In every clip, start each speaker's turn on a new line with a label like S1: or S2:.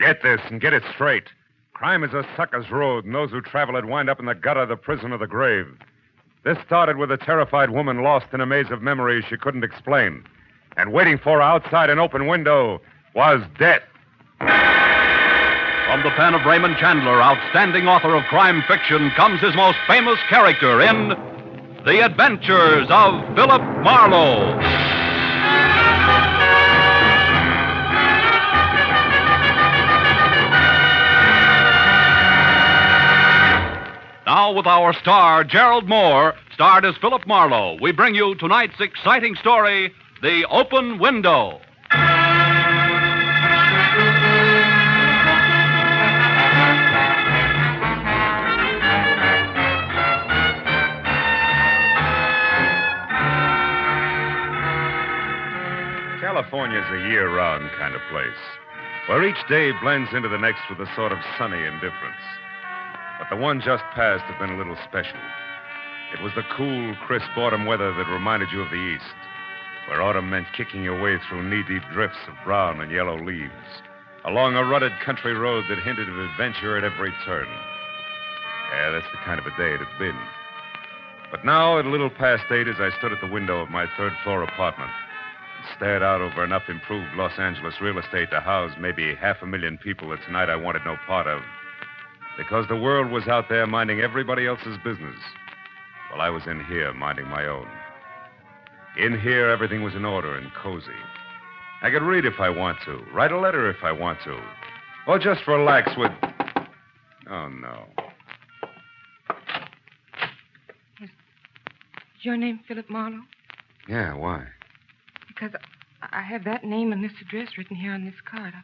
S1: Get this and get it straight. Crime is a sucker's road, and those who travel it wind up in the gutter, the prison, or the grave. This started with a terrified woman lost in a maze of memories she couldn't explain. And waiting for her outside an open window was death.
S2: From the pen of Raymond Chandler, outstanding author of crime fiction, comes his most famous character in The Adventures of Philip Marlowe. Now, with our star, Gerald Moore, starred as Philip Marlowe, we bring you tonight's exciting story, The Open Window.
S1: California's a year-round kind of place, where each day blends into the next with a sort of sunny indifference. But the one just passed had been a little special. It was the cool, crisp autumn weather that reminded you of the East, where autumn meant kicking your way through knee-deep drifts of brown and yellow leaves, along a rutted country road that hinted of adventure at every turn. Yeah, that's the kind of a day it had been. But now, at a little past 8, as I stood at the window of my third-floor apartment and stared out over enough improved Los Angeles real estate to house maybe 500,000 people that tonight I wanted no part of, because the world was out there minding everybody else's business, while I was in here minding my own. In here, everything was in order and cozy. I could read if I want to, write a letter if I want to, or just relax with... Oh, no.
S3: Is your name Philip Marlowe?
S1: Yeah, why?
S3: Because I have that name and this address written here on this card. I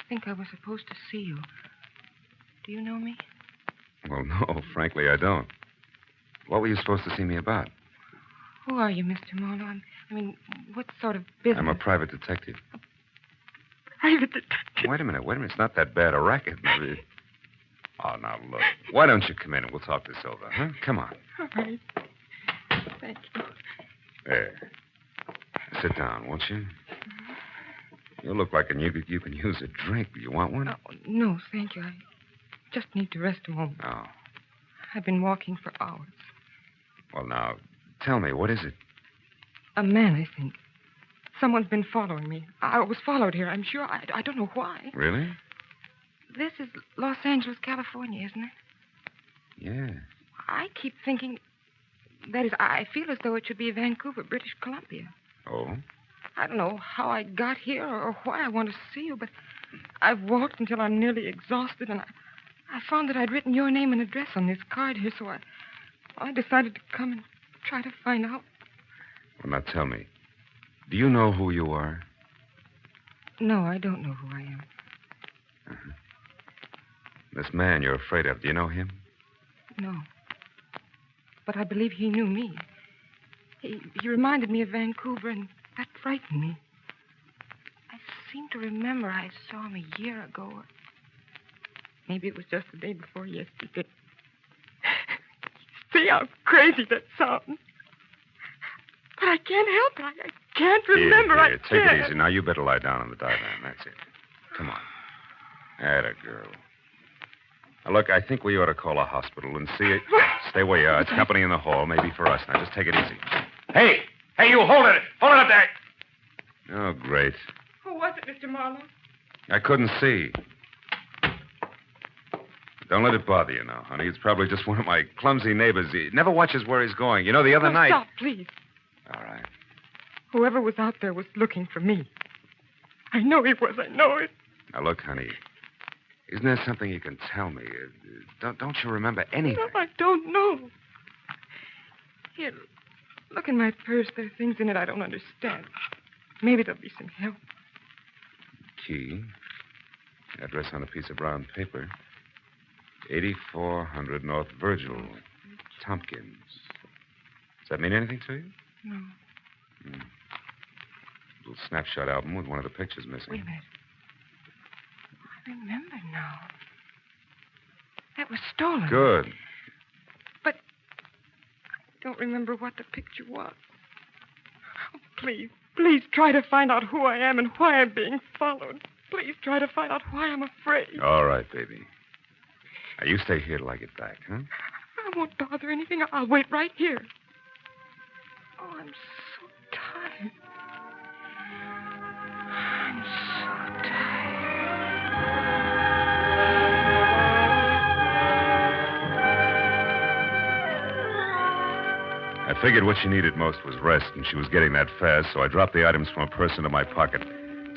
S3: think I was supposed to see you. Do you know me?
S1: Well, no, frankly, I don't. What were you supposed to see me about?
S3: Who are you, Mr. Marlowe? I mean, what sort of business?
S1: I'm a private detective.
S3: Private detective?
S1: Wait a minute. It's not that bad a racket. Oh, now, look. Why don't you come in and we'll talk this over, huh? Come on.
S3: All right. Thank you.
S1: There. Sit down, won't you? You look like you can use a drink. Do you want one?
S3: Oh, no, thank you. I just need to rest a moment.
S1: Oh.
S3: I've been walking for hours.
S1: Well, now, tell me, what is it?
S3: A man, I think. Someone's been following me. I was followed here, I'm sure. I don't know why.
S1: Really?
S3: This is Los Angeles, California, isn't it?
S1: Yeah.
S3: I keep thinking... That is, I feel as though it should be Vancouver, British Columbia.
S1: Oh?
S3: I don't know how I got here or why I want to see you, but I've walked until I'm nearly exhausted, and I found that I'd written your name and address on this card here, so I decided to come and try to find out.
S1: Well, now tell me, do you know who you are?
S3: No, I don't know who I am.
S1: Uh-huh. This man you're afraid of, do you know him?
S3: No. But I believe he knew me. He reminded me of Vancouver, and that frightened me. I seem to remember I saw him a year ago. Maybe it was just the day before yesterday. See how crazy that sounds? But I can't help it. I can't remember.
S1: Here, take it easy. Now, you better lie down on the divan. That's it. Come on. Atta girl. Now, look, I think we ought to call a hospital and see it. Stay where you are. It's company in the hall, maybe for us. Now, just take it easy.
S4: Hey, you hold it. Hold it up there.
S1: Oh, great.
S3: Who was it, Mr. Marlowe?
S1: I couldn't see. Don't let it bother you now, honey. It's probably just one of my clumsy neighbors. He never watches where he's going. You know, the other night...
S3: Stop, please.
S1: All right.
S3: Whoever was out there was looking for me. I know he was. I know it.
S1: Now, look, honey. Isn't there something you can tell me? Don't you remember anything?
S3: No, I don't know. Here, look in my purse. There are things in it I don't understand. Maybe there'll be some help.
S1: Key. Address on a piece of brown paper. 8400 North Virgil. Tompkins. Does that mean anything to you?
S3: No.
S1: Little snapshot album with one of the pictures missing.
S3: Wait a minute. I remember now. That was stolen.
S1: Good.
S3: But I don't remember what the picture was. Oh, please try to find out who I am and why I'm being followed. Please try to find out why I'm afraid.
S1: All right, baby. Now, you stay here till I get back, huh?
S3: I won't bother anything. I'll wait right here. Oh, I'm so tired. I'm so tired.
S1: I figured what she needed most was rest, and she was getting that fast, so I dropped the items from her purse into my pocket,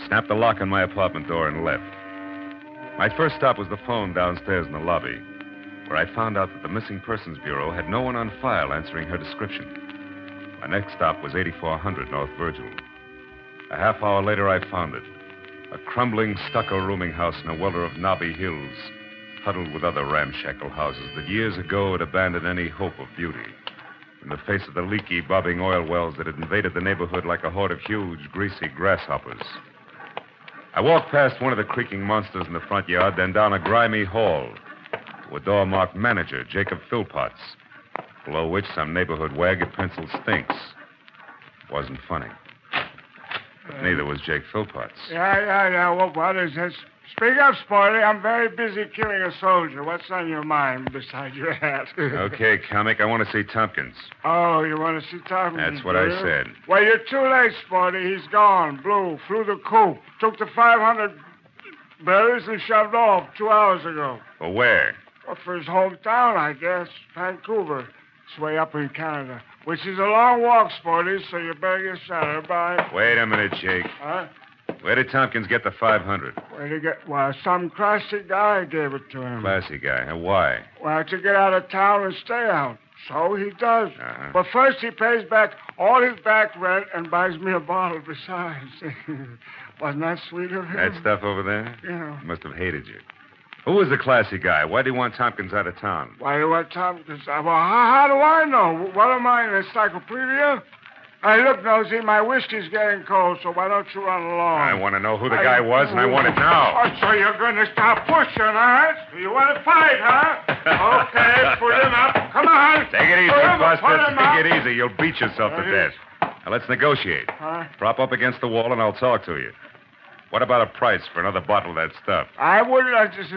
S1: snapped the lock on my apartment door, and left. My first stop was the phone downstairs in the lobby, where I found out that the Missing Persons Bureau had no one on file answering her description. My next stop was 8400 North Virgil. A half hour later, I found it. A crumbling stucco rooming house in a welter of knobby hills, huddled with other ramshackle houses that years ago had abandoned any hope of beauty in the face of the leaky, bobbing oil wells that had invaded the neighborhood like a horde of huge, greasy grasshoppers. I walked past one of the creaking monsters in the front yard, then down a grimy hall to a door marked Manager, Jacob Philpotts, below which some neighborhood wag had penciled Stinks. Wasn't funny. But neither was Jake Philpotts.
S5: Yeah. What is this? Speak up, Sporty. I'm very busy killing a soldier. What's on your mind besides your hat?
S1: Okay, comic, I want to see Tompkins.
S5: Oh, you want to see Tompkins?
S1: That's what I said.
S5: Well, you're too late, Sporty. He's gone. Flew the coop. Took the 500 berries and shoved off 2 hours ago.
S1: For where?
S5: Well, for his hometown, I guess. Vancouver. It's way up in Canada. Which is a long walk, Sporty, so you better get started. Bye.
S1: Wait a minute, Jake.
S5: Huh?
S1: Where did Tompkins get the 500?
S5: Where'd he get? Well, some classy guy gave it to him.
S1: Classy guy. And why?
S5: Well, to get out of town and stay out. So he does.
S1: Uh-huh.
S5: But first he pays back all his back rent and buys me a bottle besides. Wasn't that sweet of him?
S1: That stuff over there?
S5: Yeah.
S1: He must have hated you. Who was the classy guy? Why do you want Tompkins out of town?
S5: Why do you want Tompkins? Well, how do I know? What am I, an encyclopedia? Hey, look, Nosy, my whiskey's getting cold, so why don't you run along?
S1: I want to know who the guy was, and I want it now.
S5: Oh, so you're going to stop pushing, huh? You want to fight, huh? Okay, put him up. Come on.
S1: Take it easy, Buster. Take it easy. You'll beat yourself to
S5: Ready?
S1: death. Now, let's negotiate.
S5: Huh?
S1: Prop up against the wall, and I'll talk to you. What about a price for another bottle of that stuff?
S5: I wouldn't like to see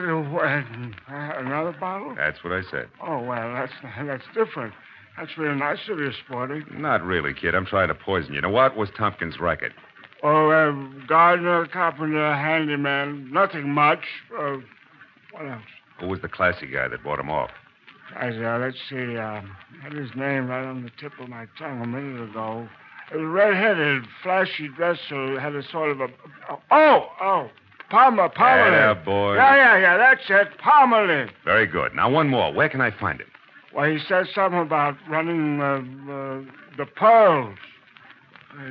S5: another bottle?
S1: That's what I said.
S5: Oh, well, that's different. That's really nice of you, Sporty.
S1: Not really, kid. I'm trying to poison you. Now, what was Tompkins' racket?
S5: Oh, gardener, carpenter, handyman. Nothing much. What else?
S1: Who was the classy guy that bought him off?
S5: Let's see. I had his name right on the tip of my tongue a minute ago. It was red-headed, flashy dress, so had a sort of a... Palmer.
S1: Yeah, boy.
S5: Yeah, that's it. Palmerly.
S1: Very good. Now, one more. Where can I find him?
S5: Well, he said something about running the pearls.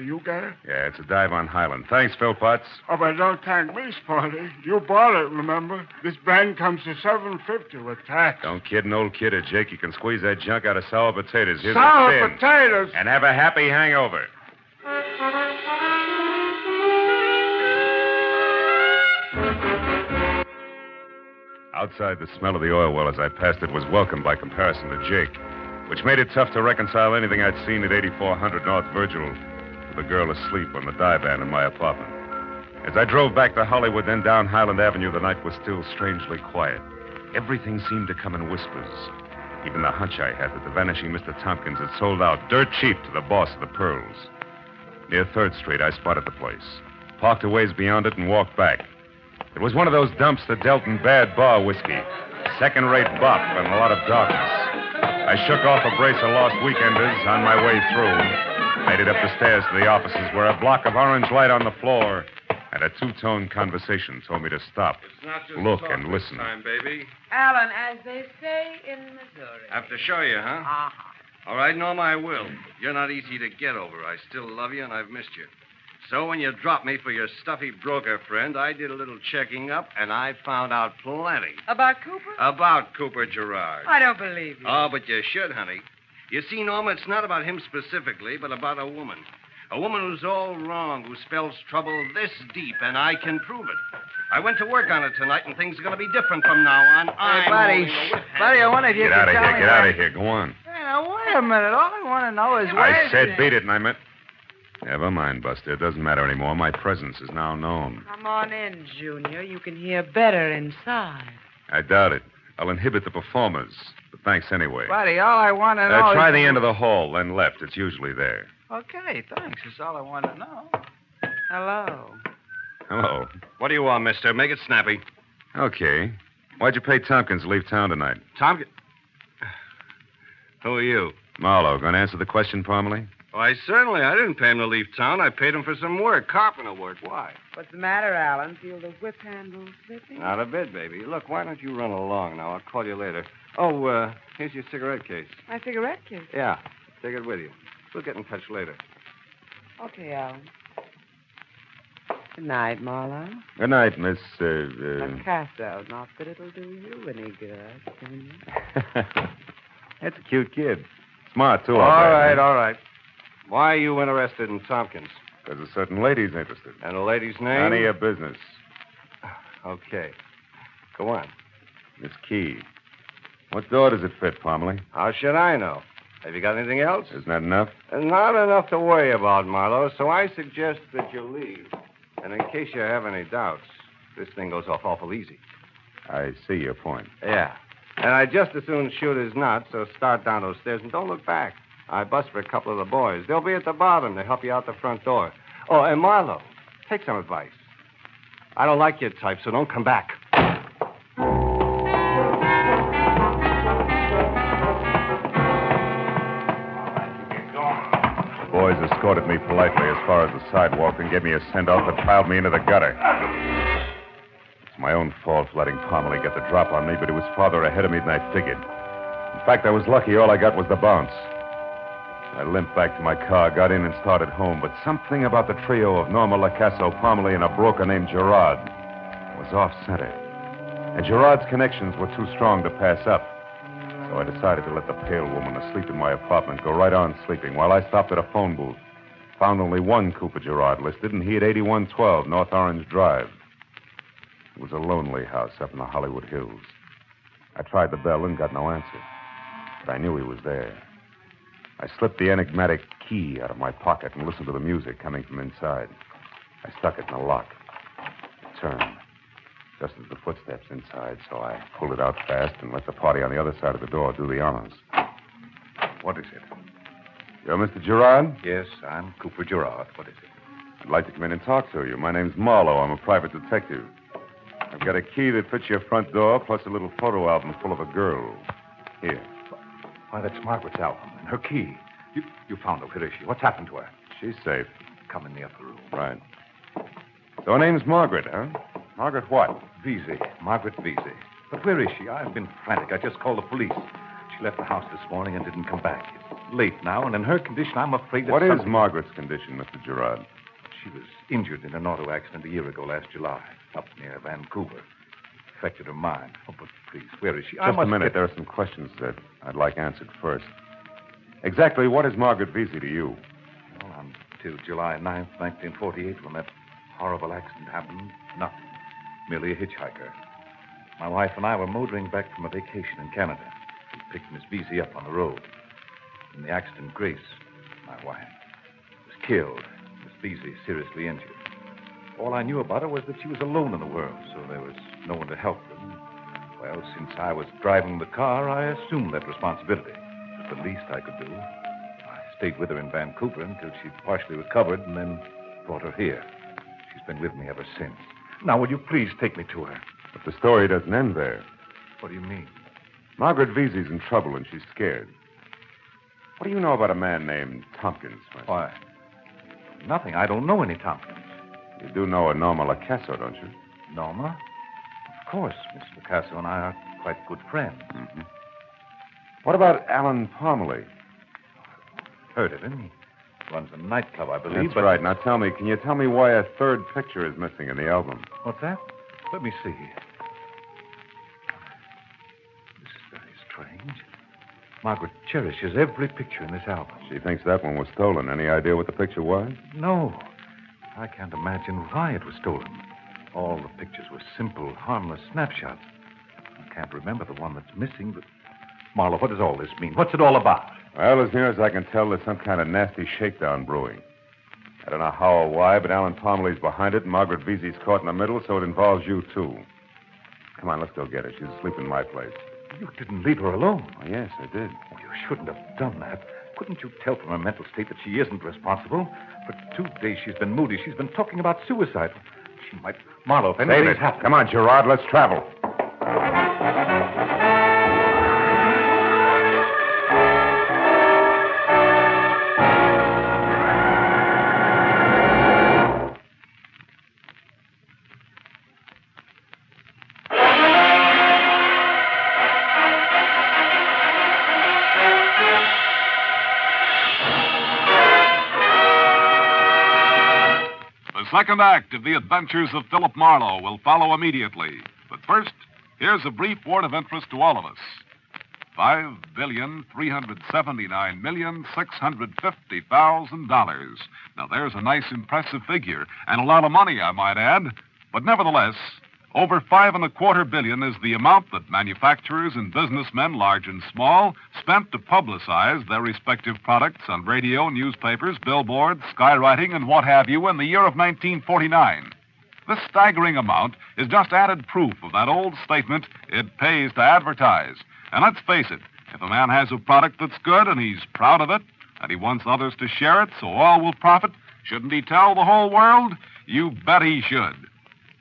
S5: You get it?
S1: Yeah, it's a dive on Highland. Thanks, Philpotts.
S5: Oh, but don't thank me, Sporty. You bought it, remember? This brand comes to $7.50 with tax.
S1: Don't kid an old kid or Jake. You can squeeze that junk out of sour potatoes. Here's
S5: Sour
S1: a tin.
S5: potatoes?
S1: And have a happy hangover. Outside, the smell of the oil well as I passed it was welcome by comparison to Jake, which made it tough to reconcile anything I'd seen at 8400 North Virgil with the girl asleep on the divan in my apartment. As I drove back to Hollywood, then down Highland Avenue, the night was still strangely quiet. Everything seemed to come in whispers. Even the hunch I had that the vanishing Mr. Tompkins had sold out dirt cheap to the boss of the Pearls. Near 3rd Street, I spotted the place, parked a ways beyond it, and walked back. It was one of those dumps that dealt in bad bar whiskey, second-rate bop and a lot of darkness. I shook off a brace of lost weekenders on my way through, made it up the stairs to the offices where a block of orange light on the floor and a two-tone conversation told me to stop, look, and listen.
S6: Time, baby.
S7: Alan, as they say in Missouri.
S6: Have to show you, huh?
S7: Uh-huh.
S6: All right, Norma, I will. You're not easy to get over. I still love you, and I've missed you. So when you dropped me for your stuffy broker friend, I did a little checking up, and I found out plenty.
S7: About Cooper?
S6: About Cooper Gerard.
S7: I don't believe you.
S6: Oh, but you should, honey. You see, Norma, it's not about him specifically, but about a woman. A woman who's all wrong, who spells trouble this deep, and I can prove it. I went to work on it tonight, and things are going to be different from now on.
S7: Hey, Buddy, I wonder if you
S1: Get
S7: could
S1: out of
S7: tell
S1: here,
S7: me
S1: get out of here. Go on.
S7: Hey, now, wait a minute. All I want to know is
S1: I said beat it, and I meant... Never mind, Buster. It doesn't matter anymore. My presence is now known.
S7: Come on in, Junior. You can hear better inside.
S1: I doubt it. I'll inhibit the performers. But thanks anyway.
S7: Buddy, all I want to know
S1: Try
S7: is...
S1: the end of the hall, then left. It's usually there.
S7: Okay, thanks. That's all I want to know. Hello.
S1: Hello.
S6: What do you want, mister? Make it snappy.
S1: Okay. Why'd you pay Tompkins to leave town tonight?
S6: Tompkins? Who are you?
S1: Marlowe, going to answer the question, Parmalee?
S6: Why, certainly. I didn't pay him to leave town. I paid him for some work, carpenter work. Why?
S7: What's the matter, Alan? Feel the whip handle slipping?
S6: Not a bit, baby. Look, why don't you run along now? I'll call you later. Oh, here's your cigarette case.
S7: My cigarette case.
S6: Yeah, take it with you. We'll get in touch later.
S7: Okay, Alan. Good night, Marlowe.
S1: Good night, Miss,
S7: Picasso. Not that it'll do you any good, Junior.
S1: That's a cute kid. Smart, too.
S6: All right. Why are you interested in Tompkins?
S1: Because a certain lady's interested.
S6: And the lady's name?
S1: None of your business.
S6: Okay. Go on.
S1: Miss Key. What door does it fit, Parmalee?
S6: How should I know? Have you got anything else?
S1: Isn't that enough?
S6: Not enough to worry about, Marlowe, so I suggest that you leave. And in case you have any doubts, this thing goes off awful easy.
S1: I see your point.
S6: Yeah. And I'd just as soon shoot as not, so start down those stairs and don't look back. I bust for a couple of the boys. They'll be at the bottom to help you out the front door. Oh, and Marlowe, take some advice. I don't like your type, so don't come back.
S1: The boys escorted me politely as far as the sidewalk and gave me a send-off that piled me into the gutter. It's my own fault for letting Parmalee get the drop on me, but he was farther ahead of me than I figured. In fact, I was lucky all I got was the bounce. I limped back to my car, got in, and started home, but something about the trio of Norma Lacasso, Parmalee, and a broker named Gerard was off-center. And Gerard's connections were too strong to pass up. So I decided to let the pale woman asleep in my apartment go right on sleeping while I stopped at a phone booth. Found only one Cooper Gerard listed, and he at 8112 North Orange Drive. It was a lonely house up in the Hollywood Hills. I tried the bell and got no answer. But I knew he was there. I slipped the enigmatic key out of my pocket and listened to the music coming from inside. I stuck it in the lock. It turned, just as the footsteps inside, so I pulled it out fast and let the party on the other side of the door do the honors.
S8: What is it?
S1: You're Mr. Gerard?
S8: Yes, I'm Cooper Gerard. What is it?
S1: I'd like to come in and talk to you. My name's Marlowe. I'm a private detective. I've got a key that fits your front door, plus a little photo album full of a girl. Here.
S8: Why, that's Margaret's album and her key. You found her. Where is she? What's happened to her?
S1: She's safe.
S8: Come in the upper room.
S1: Right. So her name's Margaret, huh? Margaret what?
S8: Vesey. Margaret Vesey. But where is she? I've been frantic. I just called the police. She left the house this morning and didn't come back. It's late now, and in her condition, I'm afraid that
S1: What is
S8: something...
S1: Margaret's condition, Mr. Gerard?
S8: She was injured in an auto accident a year ago last July, up near Vancouver. Affected her mind. Oh, but please, where is she?
S1: Just a minute. There are some questions that I'd like answered first. Exactly what is Margaret Vesey to you?
S8: Well, until July 9th, 1948, when that horrible accident happened, nothing. Merely a hitchhiker. My wife and I were motoring back from a vacation in Canada. We picked Miss Vesey up on the road. In the accident, Grace, my wife, was killed. Miss Vesey seriously injured. All I knew about her was that she was alone in the world, so there was no one to help her. Well, since I was driving the car, I assumed that responsibility. It was the least I could do. I stayed with her in Vancouver until she partially recovered and then brought her here. She's been with me ever since. Now, will you please take me to her?
S1: But the story doesn't end there.
S8: What do you mean?
S1: Margaret Vesey's in trouble and she's scared. What do you know about a man named Tompkins, for instance?
S8: Why? Nothing. I don't know any Tompkins.
S1: You do know a Norma Lacasso, don't you?
S8: Norma? Of course. Miss Picasso and I are quite good friends.
S1: Mm-hmm. What about Alan Parmalee?
S8: Heard of him. He runs a nightclub, I believe.
S1: That's right. Now tell me, can you tell me why a third picture is missing in the album?
S8: What's that? Let me see. This is very strange. Margaret cherishes every picture in this album.
S1: She thinks that one was stolen. Any idea what the picture was?
S8: No. I can't imagine why it was stolen. All the pictures were simple, harmless snapshots. I can't remember the one that's missing, but... Marlowe, what does all this mean? What's it all about?
S1: Well, as near as I can tell, there's some kind of nasty shakedown brewing. I don't know how or why, but Alan Parmley's behind it, and Margaret Vesey's caught in the middle, so it involves you, too. Come on, let's go get her. She's asleep in my place.
S8: You didn't leave her alone.
S1: Oh, yes, I did.
S8: Oh, you shouldn't have done that. Couldn't you tell from her mental state that she isn't responsible? For 2 days she's been moody. She's been talking about suicide. She might... Marlowe, if anything's happened...
S1: Come on, Gerard, let's travel.
S2: The second act of The Adventures of Philip Marlowe will follow immediately. But first, here's a brief word of interest to all of us. $5,379,650,000. Now, there's a nice, impressive figure, and a lot of money, I might add. But nevertheless, over $5.25 billion is the amount that manufacturers and businessmen, large and small, spent to publicize their respective products on radio, newspapers, billboards, skywriting, and what have you in the year of 1949. This staggering amount is just added proof of that old statement, it pays to advertise. And let's face it, if a man has a product that's good and he's proud of it, and he wants others to share it so all will profit, shouldn't he tell the whole world? You bet he should.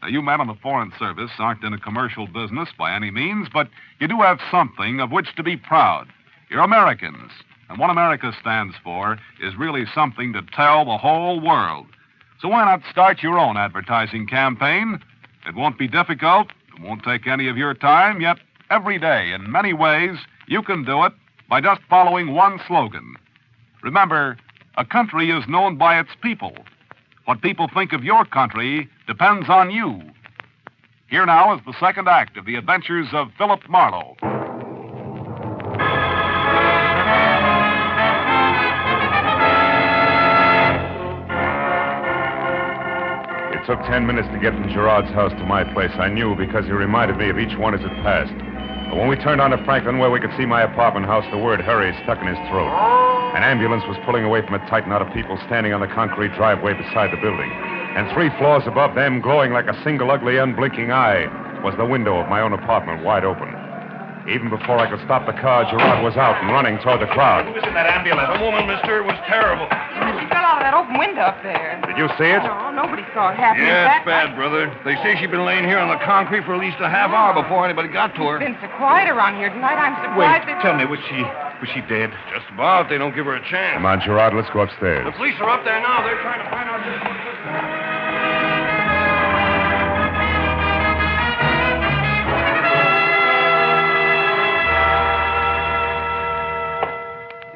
S2: Now, you men in the Foreign Service aren't in a commercial business by any means, but you do have something of which to be proud. You're Americans, and what America stands for is really something to tell the whole world. So why not start your own advertising campaign? It won't be difficult, it won't take any of your time, yet every day, in many ways, you can do it by just following one slogan. Remember, a country is known by its people. What people think of your country depends on you. Here now is the second act of The Adventures of Philip Marlowe.
S1: It took 10 minutes to get from Gerard's house to my place. I knew because he reminded me of each one as it passed. But when we turned onto Franklin, where we could see my apartment house, the word hurry stuck in his throat. An ambulance was pulling away from a tight knot of people standing on the concrete driveway beside the building. And 3 floors above them, glowing like a single ugly, unblinking eye, was the window of my own apartment wide open. Even before I could stop the car, Gerard was out and running toward the crowd.
S4: Who was in that ambulance? A woman, mister. It was terrible.
S3: She fell out of that open window up there.
S1: Did you see it?
S3: No, nobody saw it happen. In
S4: Yeah,
S3: fact,
S4: it's bad, brother. They say she'd been laying here on the concrete for at least a half hour before anybody got to her.
S3: It's been so quiet around here tonight. I'm surprised that...
S8: Tell me, was she dead?
S4: Just about. They don't give her a chance.
S1: Come on, Gerard, let's go upstairs.
S4: The police are up there now. They're trying to find out just what this is.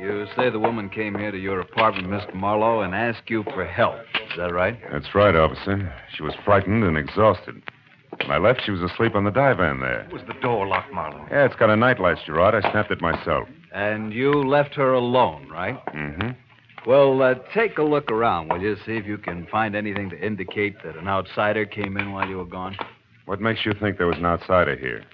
S9: You say the woman came here to your apartment, Mr. Marlowe, and asked you for help. Is that right?
S1: That's right, officer. She was frightened and exhausted. When I left, she was asleep on the divan there.
S8: Was the door locked, Marlowe?
S1: Yeah, it's got a nightlight, Gerard. I snapped it myself.
S9: And you left her alone, right?
S1: Mm-hmm.
S9: Well, take a look around, will you? See if you can find anything to indicate that an outsider came in while you were gone.
S1: What makes you think there was an outsider here?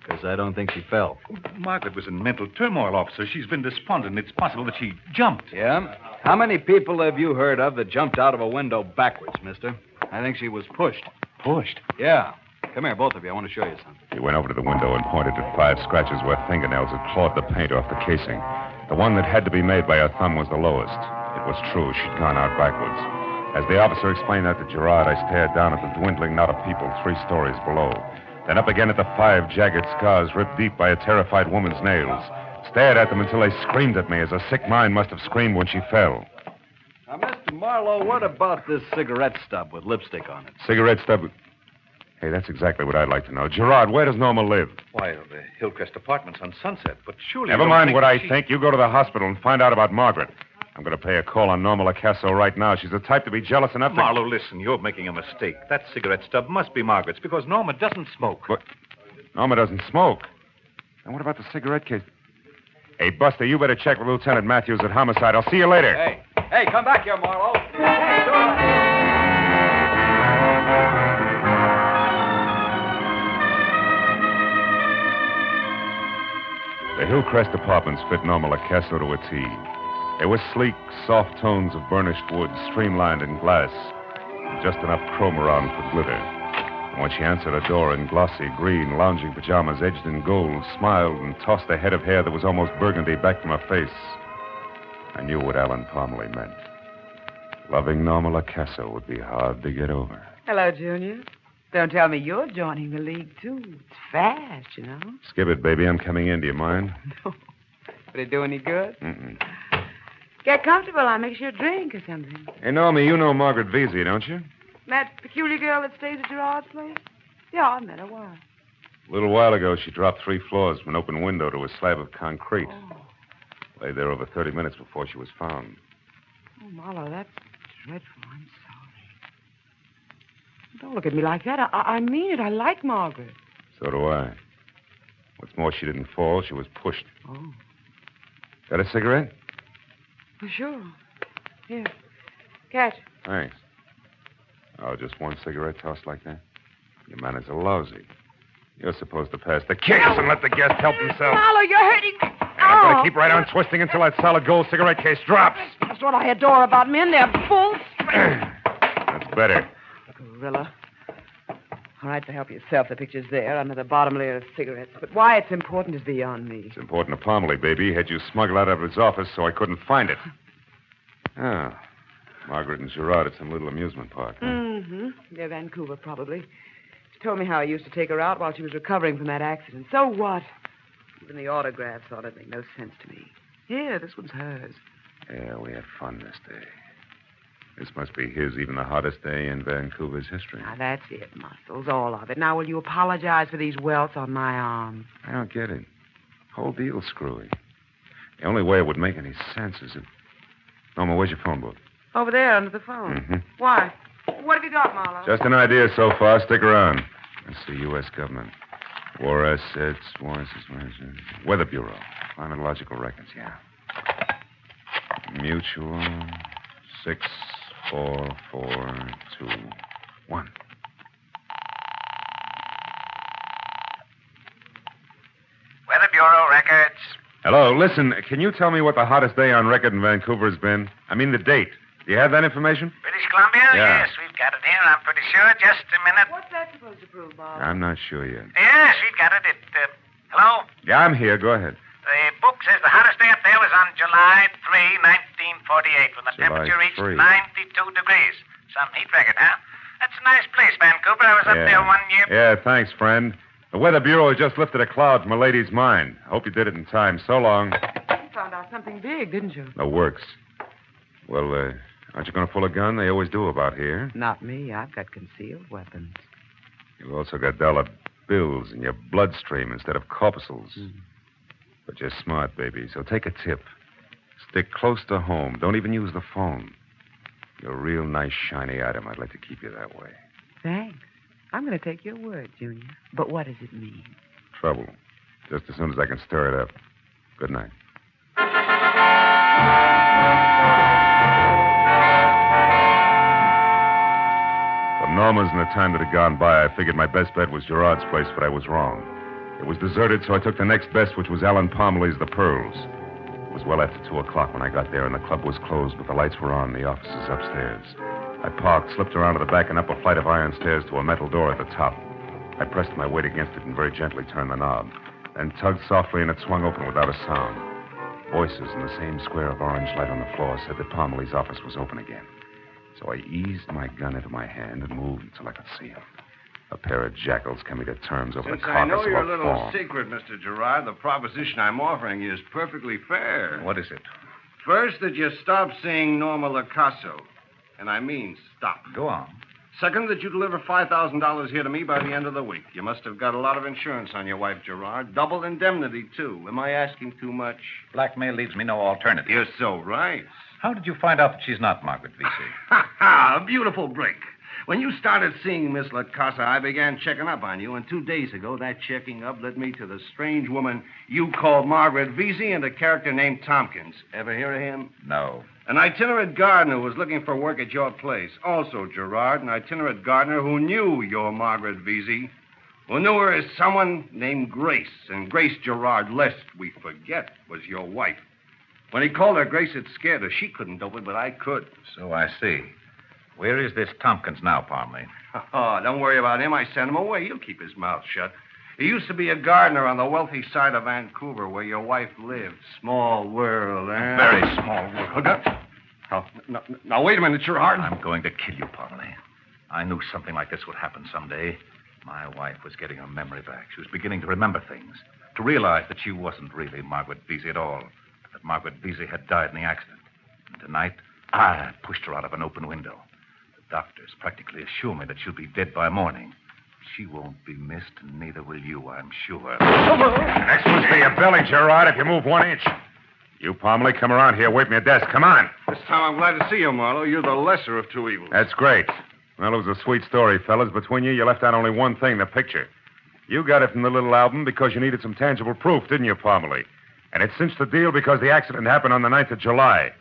S9: Because I don't think she fell.
S8: Margaret was in mental turmoil, officer. She's been despondent. It's possible that she jumped.
S9: Yeah? How many people have you heard of that jumped out of a window backwards, mister? I think she was pushed.
S8: Pushed?
S9: Yeah. Come here, both of you. I want to show you something.
S1: He went over to the window and pointed at 5 scratches where fingernails had clawed the paint off the casing. The one that had to be made by her thumb was the lowest. It was true. She'd gone out backwards. As the officer explained that to Gerard, I stared down at the dwindling knot of people 3 stories below. Then up again at the 5 jagged scars ripped deep by a terrified woman's nails. Stared at them until they screamed at me as a sick mind must have screamed when she fell.
S9: Now, Mr. Marlowe, what about this cigarette stub with lipstick on it?
S1: Cigarette stub... Hey, that's exactly what I'd like to know. Gerard, where does Norma live?
S8: Why, the Hillcrest Apartments on Sunset. But surely...
S1: Never mind what I think. You go to the hospital and find out about Margaret. I'm going to pay a call on Norma Lacasso right now. She's the type to be jealous enough to...
S8: Marlowe, listen, you're making a mistake. That cigarette stub must be Margaret's because Norma doesn't smoke.
S1: But Norma doesn't smoke. And what about the cigarette case? Hey, Buster, you better check with Lieutenant Matthews at Homicide. I'll see you later.
S9: Hey, come back here, Marlowe. Hey,
S1: The Hillcrest Apartments fit Norma Lacasso to a T. They were sleek, soft tones of burnished wood, streamlined in glass, with just enough chrome around for glitter. And when she answered a door in glossy green, lounging pajamas edged in gold, smiled and tossed a head of hair that was almost burgundy back from her face, I knew what Alan Parmalee meant. Loving Norma LaCasso would be hard to get over.
S7: Hello, Junior. Don't tell me you're joining the league, too. It's fast, you know.
S1: Skip it, baby. I'm coming in. Do you mind?
S7: No. Would it do any good?
S1: Mm-mm.
S7: Get comfortable. I'll make you a drink or something.
S1: Hey, Norma, you know Margaret Vesey, don't you?
S7: That peculiar girl that stays at Gerard's place? Yeah, I met her once.
S1: A little while ago, she dropped 3 floors from an open window to a slab of concrete.
S7: Oh,
S1: Lay there over 30 minutes before she was found.
S7: Marlowe, that's dreadful. I'm sorry. Don't look at me like that. I mean it. I like Margaret.
S1: So do I. What's more, she didn't fall. She was pushed.
S7: Oh.
S1: Got a cigarette?
S7: For sure. Here. Catch.
S1: Thanks. Oh, just one cigarette tossed like that? Your manners are lousy. You're supposed to pass the case and let the guest help himself.
S7: Marlowe, you're hurting me.
S1: And I'm going to keep right on twisting until that solid gold cigarette case drops.
S7: That's what I adore about men. They're full strength.
S1: That's better.
S7: Gorilla. All right, to help yourself. The picture's there under the bottom layer of cigarettes. But why it's important is beyond me.
S1: It's important to Parmalee, baby. He had you smuggled out of his office so I couldn't find it. Ah. Margaret and Gerard at some little amusement park. Huh?
S7: Mm-hmm. Near Vancouver, probably. She told me how he used to take her out while she was recovering from that accident. So what? Even the autographs on it make no sense to me. Here, this one's hers.
S1: Yeah, we had fun this day. This must be his, even the hottest day in Vancouver's history.
S7: Now, that's it, Muscles, all of it. Now, will you apologize for these welts on my arms?
S1: I don't get it. Whole deal's screwy. The only way it would make any sense is if... Norma, where's your phone book?
S7: Over there, under the phone.
S1: Mm-hmm.
S7: Why? What have you got, Marlowe?
S1: Just an idea so far. Stick around. Let's see, U.S. government. War assets, Weather Bureau. Chronological records, yeah. Mutual 64421.
S10: Weather Bureau records.
S1: Hello, listen, can you tell me what the hottest day on record in Vancouver has been? I mean the date. Do you have that information?
S10: British Columbia?
S1: Yeah.
S10: Yes, we've got it here, I'm pretty sure. Just a minute.
S7: What's that supposed to prove, Marlowe?
S1: I'm not sure yet.
S10: Yes, we've got it. Hello?
S1: Yeah, I'm here. Go ahead.
S10: The book says the hottest day up there was on July 3, 1948, when the
S1: July
S10: temperature reached
S1: 3.
S10: 92 degrees. Some heat record, huh? That's a nice place, Vancouver. I was up there one year.
S1: Yeah, thanks, friend. The Weather Bureau has just lifted a cloud from a lady's mind. I hope you did it in time. So long.
S7: You found out something big, didn't you?
S1: No works. Well, aren't you going to pull a gun? They always do about here.
S7: Not me. I've got concealed weapons.
S1: You've also got dollar bills in your bloodstream instead of corpuscles. But you're smart, baby, so take a tip. Stick close to home. Don't even use the phone. You're a real nice, shiny item. I'd like to keep you that way.
S7: Thanks. I'm going to take your word, Junior. But what does it mean?
S1: Trouble. Just as soon as I can stir it up. Good night. The Normans and the time that had gone by, I figured my best bet was Gerard's place, but I was wrong. It was deserted, so I took the next best, which was Alan Parmalee's The Pearls. It was well after 2 o'clock when I got there, and the club was closed, but the lights were on, the offices upstairs. I parked, slipped around to the back and up a flight of iron stairs to a metal door at the top. I pressed my weight against it and very gently turned the knob, then tugged softly, and it swung open without a sound. Voices in the same square of orange light on the floor said that Parmalee's office was open again. So I eased my gun into my hand and moved until I could see him. A pair of jackals coming to terms over
S6: Since
S1: the
S6: I
S1: carcass
S6: know
S1: of
S6: your
S1: a
S6: little
S1: fawn.
S6: secret, Mr. Gerard, the proposition I'm offering you is perfectly fair.
S8: What is it?
S6: First, that you stop seeing Norma LaCasso. And I mean stop.
S8: Go on.
S6: Second, that you deliver $5,000 here to me by the end of the week. You must have got a lot of insurance on your wife, Gerard. Double indemnity, too. Am I asking too much?
S8: Blackmail leaves me no alternative.
S6: You're so right.
S8: How did you find out that she's not Margaret Vesey?
S6: Ha ha! A beautiful break. When you started seeing Miss LaCasa, I began checking up on you, and 2 days ago, that checking up led me to the strange woman you called Margaret Vesey and a character named Tompkins. Ever hear of him?
S8: No.
S6: An itinerant gardener was looking for work at your place. Also, Gerard, an itinerant gardener who knew your Margaret Vesey, who knew her as someone named Grace. And Grace Gerard, lest we forget, was your wife. When he called her Grace, it scared her. She couldn't dope it, but I could.
S8: So I see. Where is this Tompkins now, Parmalee?
S6: Oh, don't worry about him. I sent him away. He'll keep his mouth shut. He used to be a gardener on the wealthy side of Vancouver where your wife lived. Small world, eh?
S8: Very small world.
S6: Now, wait a minute, you're hard.
S8: I'm going to kill you, Parmalee. I knew something like this would happen someday. My wife was getting her memory back. She was beginning to remember things, to realize that she wasn't really Margaret Vesey at all, that Margaret Vesey had died in the accident. And tonight, I pushed her out of an open window. The doctors practically assure me that she'll be dead by morning. She won't be missed, and neither will you, I'm sure.
S1: Next one's for your belly, Gerard, if you move 1 inch. You, Parmalee, come around here. Wait me at desk. Come on.
S6: This time I'm glad to see you, Marlowe. You're the lesser of two evils.
S1: That's great. Well, it was a sweet story, fellas. Between you left out only one thing, the picture. You got it from the little album because you needed some tangible proof, didn't you, Parmalee? And it cinched the deal because the accident happened on the 9th of July.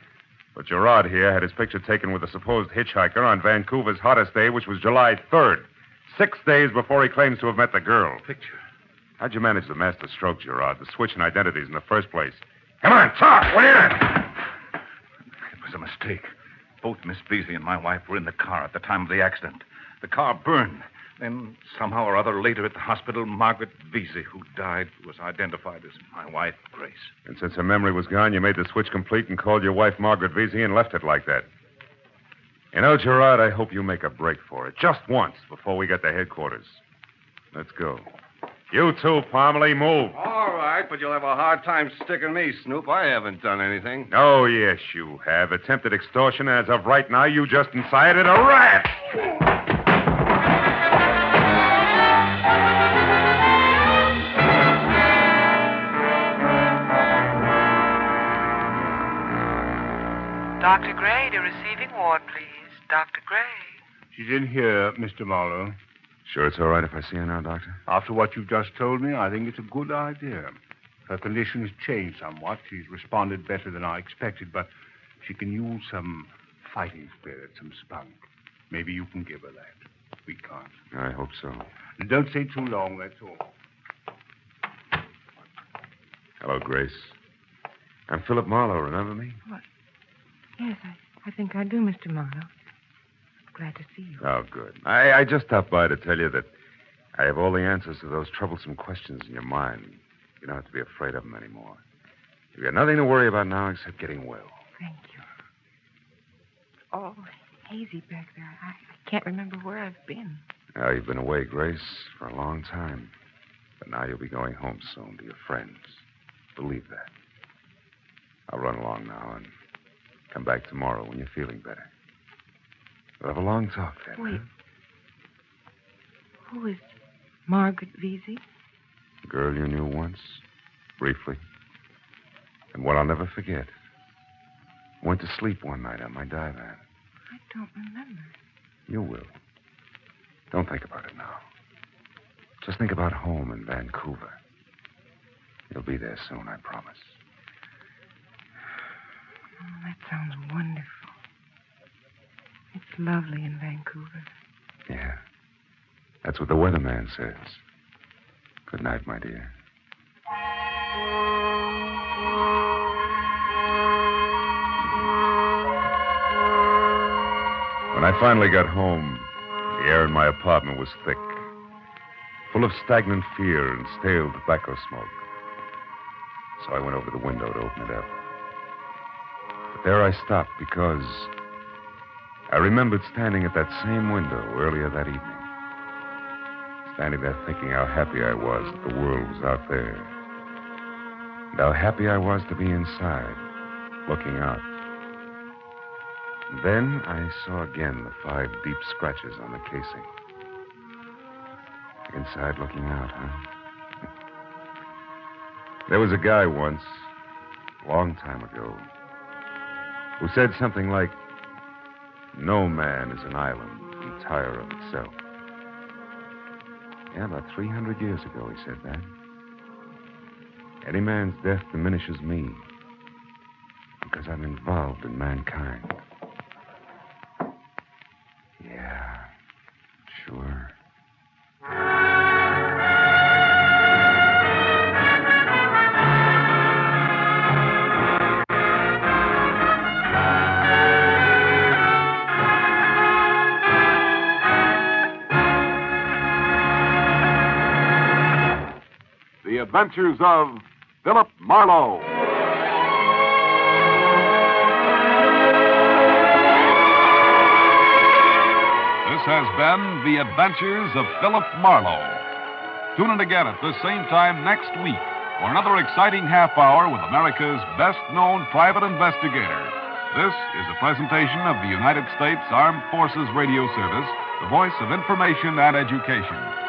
S1: But Gerard here had his picture taken with a supposed hitchhiker on Vancouver's hottest day, which was July 3rd. 6 days before he claims to have met the girl.
S8: Picture?
S1: How'd you manage the master stroke, Gerard? The switch in identities in the first place? Come on, talk! What is it?
S8: It was a mistake. Both Miss Vesey and my wife were in the car at the time of the accident. The car burned. Then, somehow or other, later at the hospital, Margaret Vesey, who died, was identified as my wife, Grace.
S1: And since her memory was gone, you made the switch complete and called your wife Margaret Vesey and left it like that. You know, Gerard, I hope you make a break for it. Just once before we get to headquarters. Let's go. You too, Parmalee, move.
S6: All right, but you'll have a hard time sticking me, Snoop. I haven't done anything.
S1: Oh, yes, you have. Attempted extortion. As of right now, you just incited a rat.
S7: Dr. Gray to receiving ward, please. Dr. Gray.
S5: She's in here, Mr. Marlowe.
S1: Sure it's all right if I see her now, Doctor?
S5: After what you've just told me, I think it's a good idea. Her condition has changed somewhat. She's responded better than I expected, but she can use some fighting spirit, some spunk. Maybe you can give her that. We can't.
S1: I hope so.
S5: And don't stay too long, that's all.
S1: Hello, Grace. I'm Philip Marlowe, remember me?
S3: What? Yes, I think I do, Mr. Marlowe. Glad to see you.
S1: Oh, good. I just stopped by to tell you that I have all the answers to those troublesome questions in your mind. You don't have to be afraid of them anymore. You've got nothing to worry about now except getting well.
S3: Thank you. It's all hazy back there. I can't remember where I've been.
S1: Now, you've been away, Grace, for a long time. But now you'll be going home soon to your friends. Believe that. I'll run along now and come back tomorrow when you're feeling better. We'll have a long talk then.
S3: Wait.
S1: Huh?
S3: Who is Margaret Vesey?
S1: The girl you knew once, briefly. And what I'll never forget. I went to sleep one night on my divan.
S3: I don't remember.
S1: You will. Don't think about it now. Just think about home in Vancouver. You'll be there soon, I promise.
S3: Oh, that sounds wonderful. It's lovely in Vancouver.
S1: Yeah. That's what the weatherman says. Good night, my dear. When I finally got home, the air in my apartment was thick, full of stagnant fear and stale tobacco smoke. So I went over to the window to open it up. But there I stopped because I remembered standing at that same window earlier that evening. Standing there thinking how happy I was that the world was out there. And how happy I was to be inside, looking out. And then I saw again the 5 deep scratches on the casing. Inside looking out, huh? There was a guy once, a long time ago, who said something like, "No man is an island entire of itself." Yeah, about 300 years ago he said that. Any man's death diminishes me because I'm involved in mankind. Yeah, sure.
S2: The Adventures of Philip Marlowe. This has been The Adventures of Philip Marlowe. Tune in again at this same time next week for another exciting half hour with America's best-known private investigator. This is a presentation of the United States Armed Forces Radio Service, the voice of information and education.